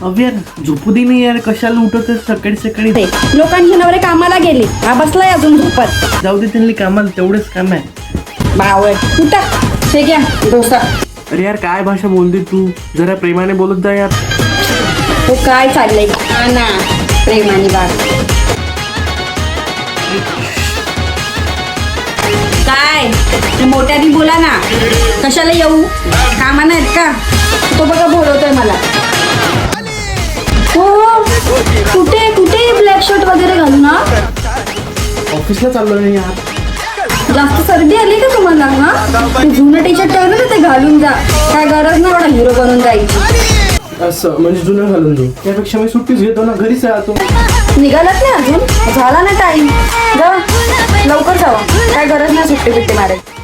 अभि यार झोपू दे नाही यार, कशाला उठवते सकाळी सकाळी. लोकांचे नवरे कामाला गेले, हा बसलाय अजून झोपत. जाऊ दे, त्यांनी कामाला तेवढंच काम आहे. बावळ उठा, हे घ्या डोसा. अरे यार काय भाषा बोलते तू, जरा प्रेमाने बोलत जा यार. हो काय चाललंय ना प्रेमाने बाग. काय ते मोठ्याने बोला ना, कशाला येऊ, कामा नाहीत का? तो बघा बोलवतोय मला. हो कुठे कुठे ब्लॅक शर्ट वगैरे घालू ना, ऑफिसला चाललो नाही यार. जास्त सर्दी आली का तुम्हाला? हा ते जुनं टी शर्ट ठेवलं ना, ते घालून जा, काय गरज नाही एवढा हिरो बनून जायची. असं म्हणजे जुनं घालून देऊ, त्यापेक्षा मी सुट्टीच घेतो ना, घरीच राहतो. निघालात नाही अजून, झाला ना टाइम, जा लवकर जावा, काय गरज नाही सुट्टी बिट्टी मारायची.